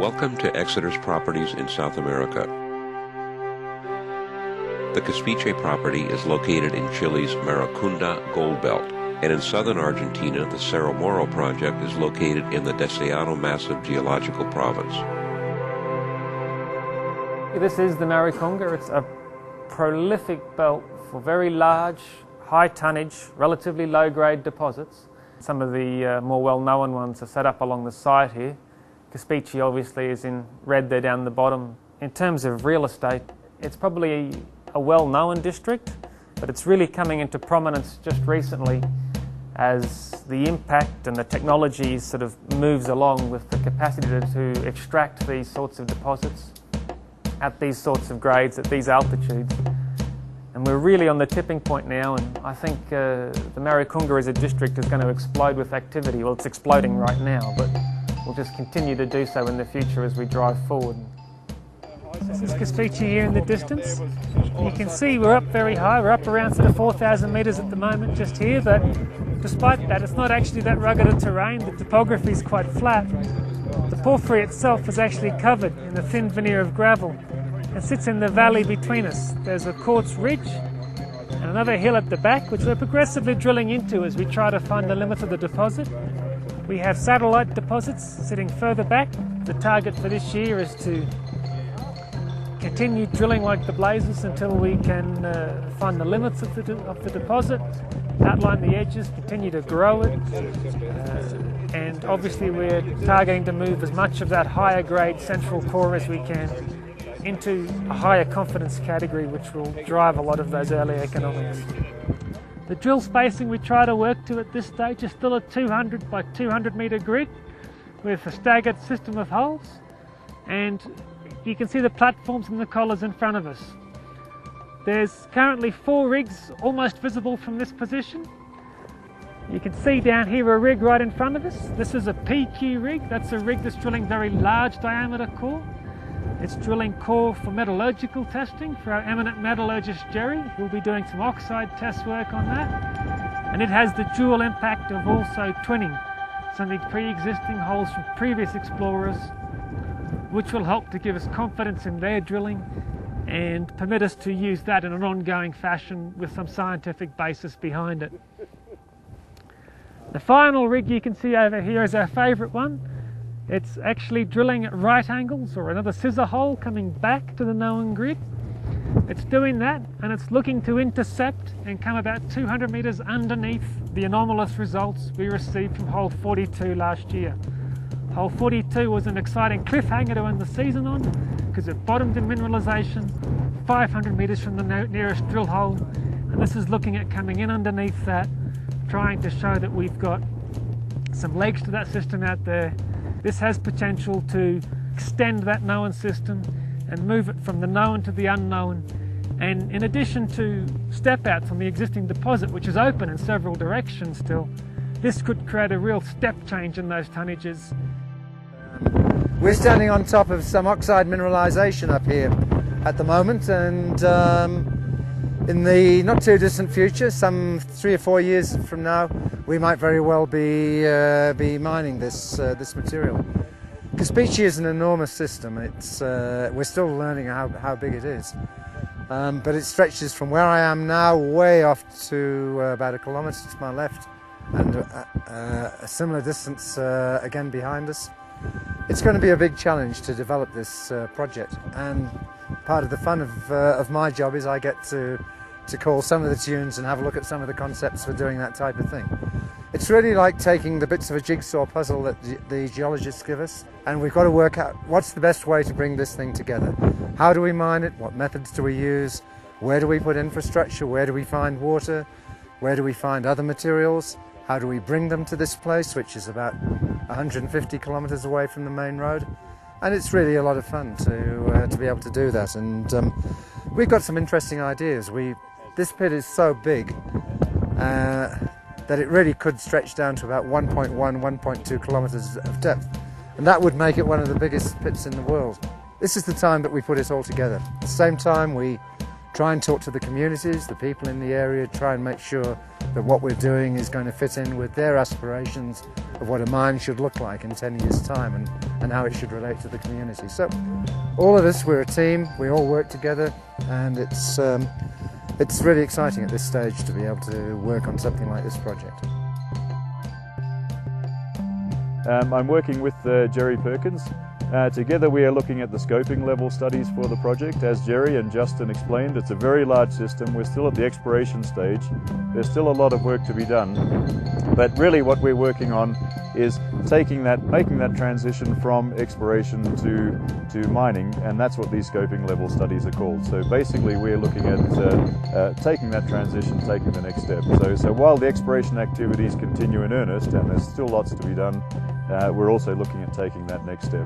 Welcome to Exeter's Properties in South America. The Caspiche property is located in Chile's Maracunda Gold Belt, and in southern Argentina, the Cerro Moro project is located in the Deseado Massive Geological Province. This is the Maracunda. It's a prolific belt for very large, high tonnage, relatively low-grade deposits. Some of the more well-known ones are set up along the side here. Caspiche obviously is in red there down the bottom. In terms of real estate, it's probably a well-known district, but it's really coming into prominence just recently as the impact and the technology sort of moves along with the capacity to extract these sorts of deposits at these sorts of grades, at these altitudes. And we're really on the tipping point now, and I think the Maracunda as a district is going to explode with activity. Well, it's exploding right now, but we'll just continue to do so in the future as we drive forward. This is Caspiche here in the distance. You can see we're up very high. We're up around sort of 4,000 metres at the moment just here, but despite that, it's not actually that rugged a terrain. The topography is quite flat. The porphyry itself is actually covered in a thin veneer of gravel and sits in the valley between us. There's a quartz ridge and another hill at the back, which we're progressively drilling into as we try to find the limits of the deposit. We have satellite deposits sitting further back. The target for this year is to continue drilling like the blazes until we can find the limits of the deposit, outline the edges, continue to grow it, and obviously we're targeting to move as much of that higher grade central core as we can into a higher confidence category, which will drive a lot of those early economics. The drill spacing we try to work to at this stage is still a 200 by 200 metre grid with a staggered system of holes, and you can see the platforms and the collars in front of us. There's currently 4 rigs almost visible from this position. You can see down here a rig right in front of us. This is a PQ rig. That's a rig that's drilling very large diameter core. It's drilling core for metallurgical testing for our eminent metallurgist Jerry, who'll be doing some oxide test work on that. And it has the dual impact of also twinning some of the pre-existing holes from previous explorers, which will help to give us confidence in their drilling and permit us to use that in an ongoing fashion with some scientific basis behind it. The final rig you can see over here is our favourite one. It's actually drilling at right angles, or another scissor hole coming back to the known grid. It's doing that, and it's looking to intercept and come about 200 metres underneath the anomalous results we received from hole 42 last year. Hole 42 was an exciting cliffhanger to end the season on because it bottomed in mineralisation 500 metres from the nearest drill hole, and this is looking at coming in underneath that, trying to show that we've got some legs to that system out there. This has potential to extend that known system and move it from the known to the unknown. And in addition to step outs on the existing deposit, which is open in several directions still, this could create a real step change in those tonnages. We're standing on top of some oxide mineralisation up here at the moment, and in the not too distant future, some 3 or 4 years from now, we might very well be mining this material. Caspiche is an enormous system. We're still learning how big it is, but it stretches from where I am now way off to about 1 kilometre to my left, and a similar distance again behind us. It's going to be a big challenge to develop this project, and part of the fun of my job is I get to call some of the tunes and have a look at some of the concepts for doing that type of thing. It's really like taking the bits of a jigsaw puzzle that the geologists give us, and we've got to work out what's the best way to bring this thing together. How do we mine it? What methods do we use? Where do we put infrastructure? Where do we find water? Where do we find other materials? How do we bring them to this place, which is about 150 kilometres away from the main road? And it's really a lot of fun to be able to do that. And we've got some interesting ideas. This pit is so big that it really could stretch down to about 1.1, 1.2 kilometres of depth. And that would make it one of the biggest pits in the world. This is the time that we put it all together. At the same time, we try and talk to the communities, the people in the area, try and make sure that what we're doing is going to fit in with their aspirations of what a mine should look like in 10 years' time and how it should relate to the community. So all of us, we're a team, we all work together, and it's really exciting at this stage to be able to work on something like this project. I'm working with Jerry Perkins. Together we are looking at the scoping level studies for the project. As Jerry and Justin explained, it's a very large system. We're still at the exploration stage. There's still a lot of work to be done. But really what we're working on is making that transition from exploration to mining, and that's what these scoping level studies are called. So basically we're looking at taking that transition, taking the next step. So while the exploration activities continue in earnest, and there's still lots to be done, we're also looking at taking that next step.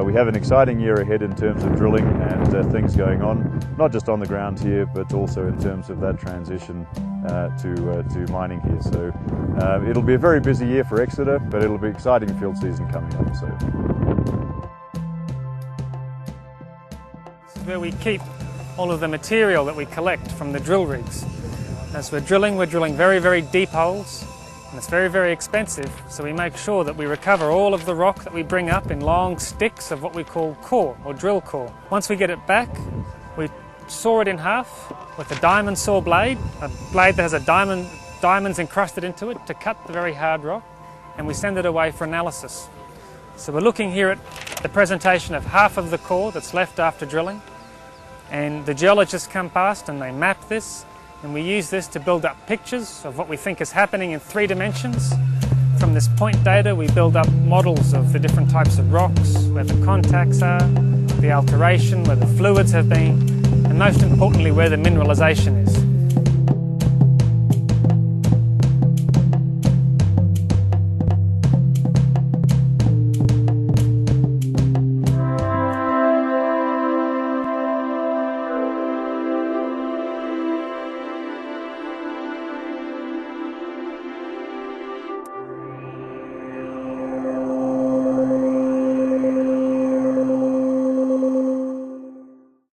We have an exciting year ahead in terms of drilling and things going on, not just on the ground here, but also in terms of that transition to mining here. So it'll be a very busy year for Exeter, but it'll be an exciting field season coming up. So this is where we keep all of the material that we collect from the drill rigs. As we're drilling very, very deep holes. And it's very, very expensive, so we make sure that we recover all of the rock that we bring up in long sticks of what we call core, or drill core. Once we get it back, we saw it in half with a diamond saw blade, a blade that has diamonds encrusted into it to cut the very hard rock, and we send it away for analysis. So we're looking here at the presentation of half of the core that's left after drilling, and the geologists come past and they map this. And we use this to build up pictures of what we think is happening in 3 dimensions. From this point data, we build up models of the different types of rocks, where the contacts are, the alteration, where the fluids have been, and most importantly, where the mineralization is.